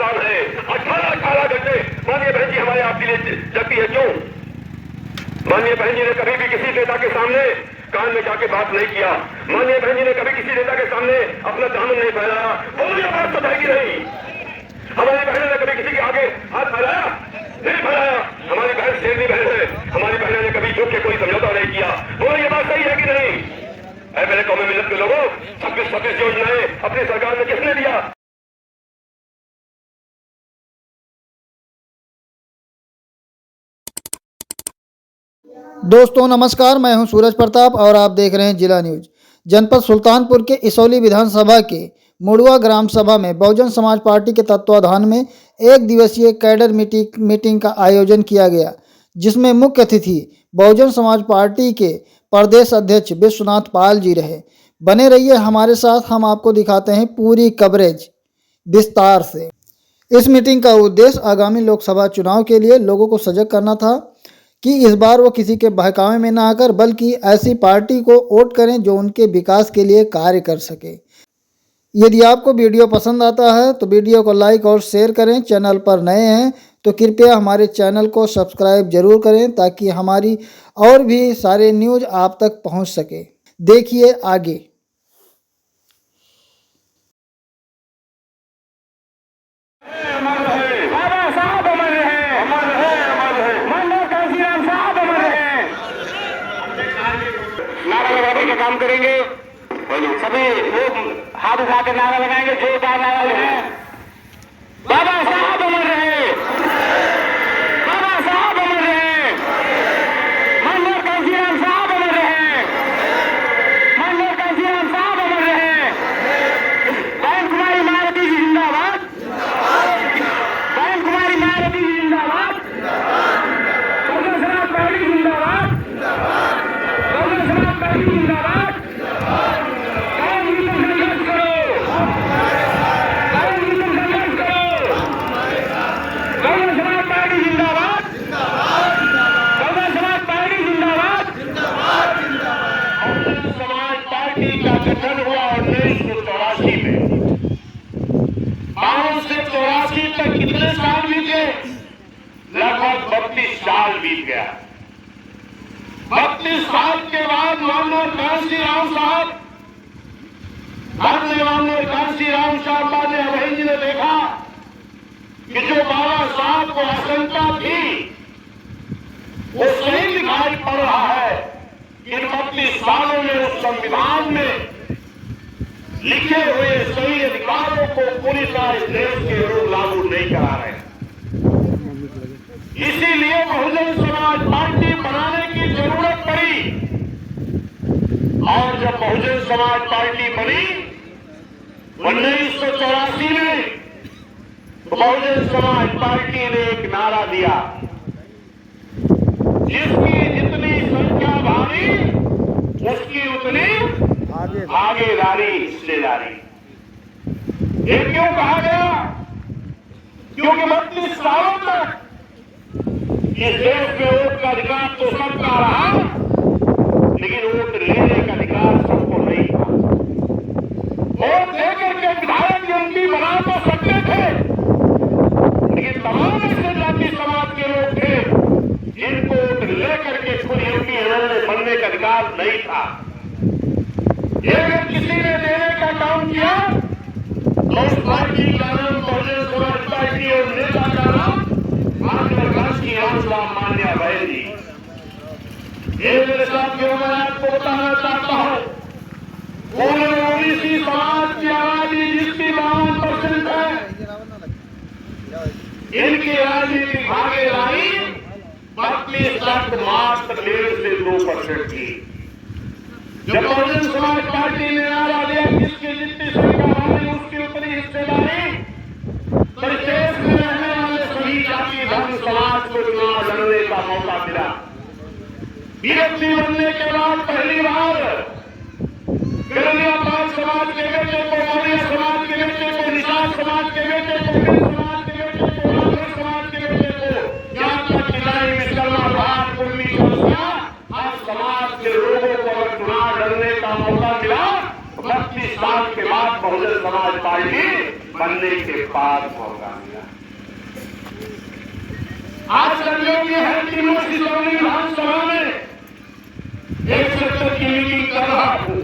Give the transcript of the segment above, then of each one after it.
साल है, 18 घंटे माननीय बहन जी हमारे आपके लिए जगती है क्यों? माननीय बहन जी ने कभी भी किसी नेता के सामने कान में जाके बात नहीं किया। माननीय बहन जी ने कभी किसी नेता के सामने अपना दामन नहीं फैलाया। बोलो ये बात सच है कि नहीं? हमारी बहनों ने कभी किसी के आगे हाथ फैलाया? नहीं फैलाया। हमारी बहन शेरनी बहन है, हमारी बहनों ने कभी झुक के कोई समझौता नहीं किया। बोलो ये बात सही है कि नहीं? ऐ मेरे कौमी मिलत के लोगों, 26 योजनाएं अपनी सरकार ने किसने दिया? दोस्तों नमस्कार, मैं हूं सूरज प्रताप और आप देख रहे हैं जिला न्यूज। जनपद सुल्तानपुर के इसौली विधानसभा के मुड़वा ग्राम सभा में बहुजन समाज पार्टी के तत्वाधान में एक दिवसीय कैडर मीटिंग का आयोजन किया गया, जिसमें मुख्य अतिथि बहुजन समाज पार्टी के प्रदेश अध्यक्ष विश्वनाथ पाल जी रहे। बने रहिए हमारे साथ, हम आपको दिखाते हैं पूरी कवरेज विस्तार से। इस मीटिंग का उद्देश्य आगामी लोकसभा चुनाव के लिए लोगों को सजग करना था कि इस बार वो किसी के बहकावे में ना आकर बल्कि ऐसी पार्टी को वोट करें जो उनके विकास के लिए कार्य कर सके। यदि आपको वीडियो पसंद आता है तो वीडियो को लाइक और शेयर करें। चैनल पर नए हैं तो कृपया हमारे चैनल को सब्सक्राइब जरूर करें ताकि हमारी और भी सारे न्यूज़ आप तक पहुंच सके। देखिए आगे। काम करेंगे, सभी लोग हाथ उठा के नारा लगाएंगे, जोरदार नारा लगाएं। बाबा साहब अमर रहे, बाबा साहब अमर रहे, मनोहर कांशीराम साहब अमर रहे, मनोहर कांशीराम साहब अमर रहे। बहन कुमारी मायावती जी जिंदाबाद, बहन कुमारी मायावती जी जिंदाबाद, बहुजन समाज पार्टी जिंदाबाद, बहुजन समाज पार्टी जिंदाबाद। गठन हुआ 1984 में। 5 से 84 तक कितने साल बीते? लगभग 32 साल बीत गया। 32 साल के बाद माननीय कांशीराम साहब, माननीय कांशीराम साहब माननीय बहन जी ने देखा कि जो बाबा साहब को आशंका थी वो सही दिखाई पड़ रहा है। इन 32 सालों में उस संविधान में लिखे हुए सही अधिकारों को पूरी तरह इस देश के लोग लागू नहीं करा रहे। इसीलिए बहुजन समाज पार्टी बनाने की जरूरत पड़ी और जब बहुजन समाज पार्टी बनी 1984 में तो बहुजन समाज पार्टी ने एक नारा दिया, जिसकी जितनी संख्या भारी उसकी उतनी भागीदारी हिस्सेदारी। ये क्यों कहा गया? क्योंकि 32 सालों तक इस देश में वोट का अधिकार तो सबका रहा, लेकिन वोट लेने का अधिकार सबको नहीं था। वोट लेकर के विधायक एमपी बना तो सकते थे, लेकिन तमाम ऐसे जाति समाज के लोग थे जिनको वोट लेकर के खुद एमपी एमएलए बनने का अधिकार नहीं था। अगर किसी ने देने का काम किया तो उस पार्टी का नाम बहुजन समाज पार्टी और नेता का नाम माननीय कांशीराम साहब मान्या बहन जी। ये मेरे साथियों, मैं आपको बताना चाहता हूं, पूरे ओबीसी समाज की आबादी जिसकी 52% है, इनकी राजनीतिक भागीदारी 32 तक मात्र 1.5 से 2% की। जब बहुजन समाज पार्टी ने नारा दिया जिसकी जितनी संख्या भारी उसकी उतनी हिस्सेदारी, तो देश में रहने वाले सभी जाति धर्म समाज को चुनाव लड़ने का मौका मिला। बीएसपी बनने के बाद पहली बार गिरलियापाल समाज के बेटे को, मौर्य समाज के बेटे को, निषाद समाज के बेटे को, मिल समाज के बेटे को, राठौर समाज के बेटे को, यहाँ तक किलाई विश्वकर्मा भाट कुर्मी चौसिया हर समाज के लोगों को अगर चुनाव लड़ने का मौका मिला, 32 साल के बाद बहुजन समाज पार्टी बनने के बाद मौका मिला। आज संयोग ये है कि मैं सिसौली विधानसभा में एक सेक्टर की मीटिंग कर रहा हूं,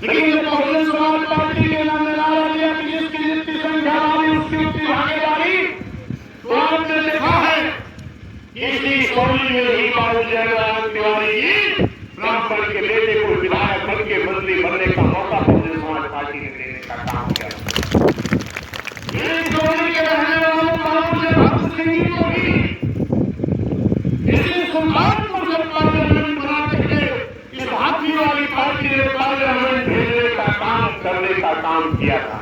लेकिन जब बहुजन समाज पार्टी के नाम ने नारा दिया कि जिसकी जितनी संख्या वाली उसकी उतनी भागीदारी, तो आपने देखा है इसी सिसौली में ही बाबू जयराम तिवारी जी ब्राह्मण के बेटे को विधायक बन के मंत्री बनने का मौका बहुजन समाज पार्टी ने देने का काम किया। ये सिसौली के रहने वाले बाबू जयराम सिंह जी को भी इसी सुल्तानपुर से पार्लियामेंट बना करके इस हाथी वाली पार्टी ने पार्लियामेंट भेजने का काम करने का काम किया था।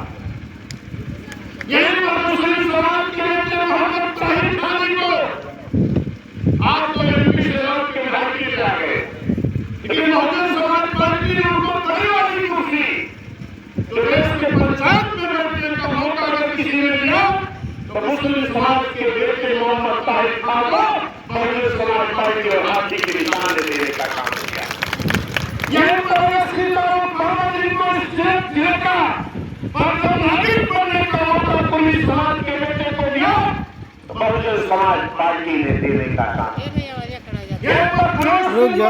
यही पर मुस्लिम समाज के नेता मोहम्मद ताहिर खानी को आप तो एमपी से लौट के विधायक से आ गए, लेकिन बहुजन समाज पार्टी ने उनको बड़ी वाली कुर्सी तो देश के पंचायत में बैठने का मौका अगर किसी ने दिया तो मुस्लिम समाज के बेटे मोहम्मद ताहिर खान को बहुजन समाज पार्टी और हाथी के निशान देने का काम किया। यही पर जी को स्टेट जिले का नागरिक बनने का मौका पुलिस समाज के बेटे को दिया तो बहुजन समाज पार्टी ने देने का काम। यही पर पुलिस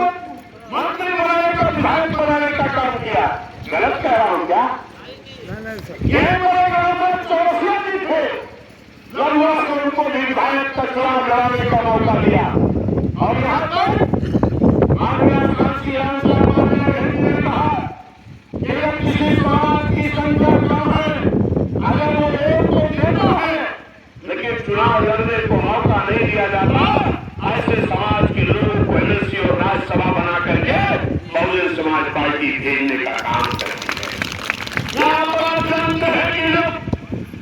मंत्री बनाने का विधायक बनाने का काम किया। गलत कह रहा हूं क्या? ये बड़े गांव में चौरसिया जी थे, लड़ुआ से उनको भी विधायक का चुनाव लड़ाने का मौका दिया। और यहाँ पर माननीय कांसी रामचंद्र बहन ने कहा कि अगर किसी समाज की संख्या कम है, अगर वो एक को देता है लेकिन चुनाव लड़ने को मौका नहीं दिया जाता, ऐसे समाज के लोगों को एमएलसी और राज्यसभा बना करके बहुजन समाज पार्टी भेजने का काम करती है। यहाँ पर आप जानते हैं कि जब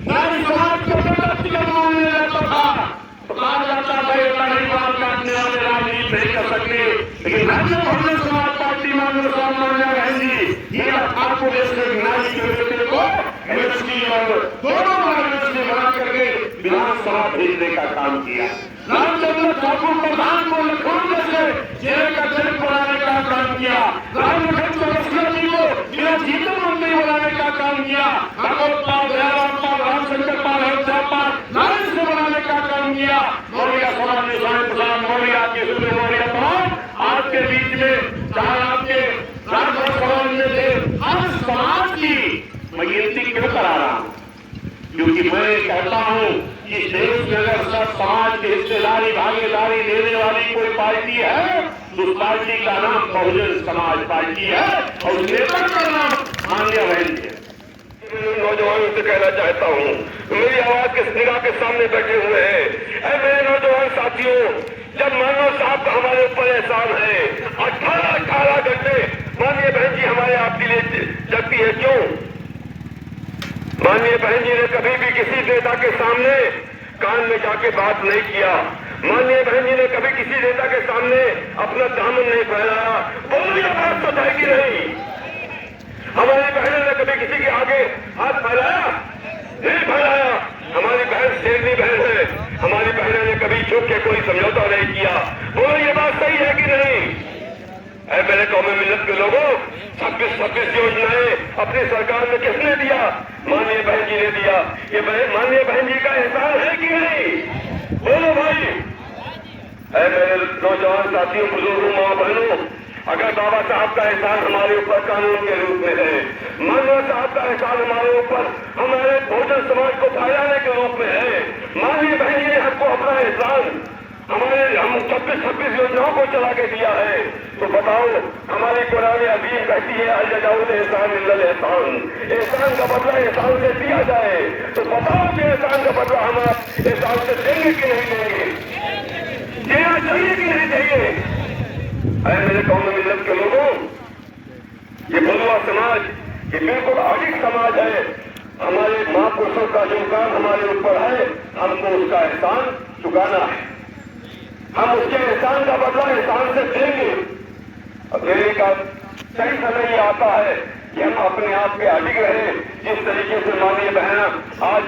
नारी समाज का प्रगतिगत मानने जाता था तो कहा जाता था ये नहीं बात काटने वाले राजनीति नहीं कर सकते, लेकिन राज्य बहुजन समाज पार्टी मानव सामान्य बहन जी ये आपको देश में नारी के बेटे को एमएलसी और दोनों एमएलसी बना करके विधानसभा भेजने का काम किया। रामचंद्र ठाकुर प्रधान को लखनऊ से जिले का जज बनाने का काम किया। रामलखन चौरसिया जी को जिला जीतू मंत्री बनाने का काम किया। भगवत पाल, दयाराम पाल, रामशंकर पाल, अयोध्या पाल नारी से बनाने का काम किया। मौर्य समाज ने स्वामी प्रसाद मौर्य के सूर्य मौर्य तमाम आपके बीच में चाहे आपके राजभर समाज में थे, हर समाज की मैं गिनती क्यों करा रहा हूं? क्योंकि मैं कहता हूं कि देश में अगर सब समाज की हिस्सेदारी भागीदारी देने वाली कोई पार्टी है तो उस पार्टी का नाम बहुजन समाज पार्टी है और उस नेता का नाम माननीय बहन जी है। नौजवानों से कहना चाहता हूं, मेरी आवाज किस निगाह के सामने बैठे हुए हैं। ऐ मेरे नौजवान साथियों, जब मानव साहब का हमारे ऊपर एहसान है, 18 घंटे माननीय बहन जी हमारे आपके लिए जगती है। क्यों? माननीय बहन जी ने कभी भी किसी नेता के सामने कान में जाके बात नहीं किया। माननीय बहन जी ने कभी किसी नेता के सामने अपना दामन नहीं फैलाया। बोलिए बात तो है कि नहीं? हमारी बहनों ने कभी किसी के आगे हाथ फैलाया? नहीं फैलाया। हमारी बहन शेरनी बहन है, हमारी बहनों ने कभी झुक के कोई समझौता नहीं किया। बोलो ये बात सही है कि नहीं? ऐ मेरे कौमी मिल्लत के लोगों, 26 योजनाएं अपनी सरकार में किसने दिया? माननीय बहन जी ने दिया। ये माननीय बहन जी का एहसान है कि नहीं? बोलो भाई। ऐ मेरे नौजवान साथियों, बुजुर्गों, माँ बहनों, अगर बाबा साहब का एहसान हमारे ऊपर कानून के रूप में है, मानव साहब का एहसान हमारे ऊपर हमारे बहुजन समाज को फैलाने के रूप में है, माननीय बहन जी ने हमको अपना एहसान हम 26 योजनाओं को चला के दिया है, तो बताओ हमारी कुरान अजीम कहती है अल जज़ाउल एहसान इल्लल एहसान, एहसान का बदला एहसान से दिया जाए। तो बताओ कि एहसान का बदला हम एहसान से देंगे कि नहीं देंगे? देना चाहिए कि नहीं चाहिए? अरे मेरे कौमी मिल्लत के लोगों, ये बलुआ समाज ये बिल्कुल आगिक समाज है। हमारे महापुरुषों का जो काम हमारे ऊपर है, हमको उसका एहसान चुकाना है। हम उसके एहसान का बदला एहसान से देंगे। और देने का सही समय ये आता है कि हम अपने आप पे अडिग रहे। जिस तरीके से माननीय बहन आज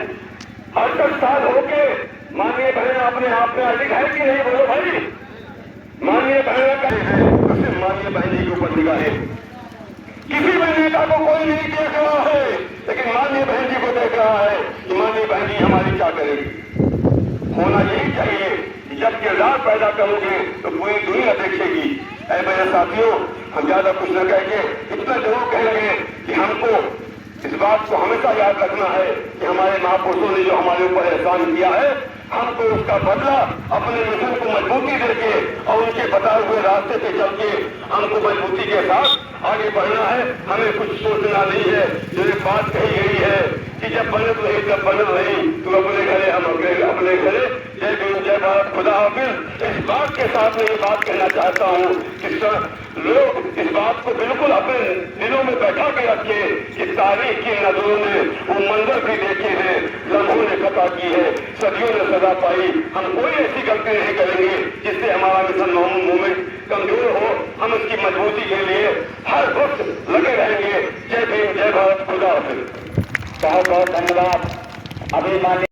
68 साल होके माननीय बहन अपने आप में अडिग है कि नहीं? बोलो भाई। माननीय बहन का है, माननीय बहन जी के ऊपर निगाह है। किसी भी नेता को कोई नहीं देख रहा है लेकिन माननीय बहन जी को देख रहा है कि माननीय बहन जी हमारी क्या करेगी। होना यही चाहिए कि जब किरदार पैदा करोगे तो पूरी दुनिया देखेगी। ऐ मेरे साथियों, हम ज्यादा कुछ न कहेंगे, इतना जरूर कहेंगे कि हमको इस बात को हमेशा याद रखना है कि हमारे महापुरुषों ने जो हमारे ऊपर एहसान किया है, हमको उसका बदला अपने मिशन को मजबूती देके और उनके बताए हुए रास्ते पे चल के हमको मजबूती के साथ आगे बढ़ना है। हमें कुछ सोचना नहीं है। जो एक बात कही गई है कि जब बनत रही तब बनत रही, तू अपने घरे हम अपने घरे, जय भीम जय भारत खुदा हाफिज। इस बात के साथ मैं ये बात कहना चाहता हूँ कि लोग इस बात को बिल्कुल अपने दिलों में बैठा के रखे कि तारीख की नजरों में वो मंजर भी देखे हैं, लम्हों ने खता की है, सदियों ने सजा पाई। हम कोई ऐसी गलती नहीं करेंगे जिससे हमारा मिशन मूवमेंट कमजोर हो। हम इसकी मजबूती के लिए हर वक्त लगे रहेंगे। जय भीम जय भारत खुदा हाफिज। बहुत बहुत धन्यवाद। अभी माननीय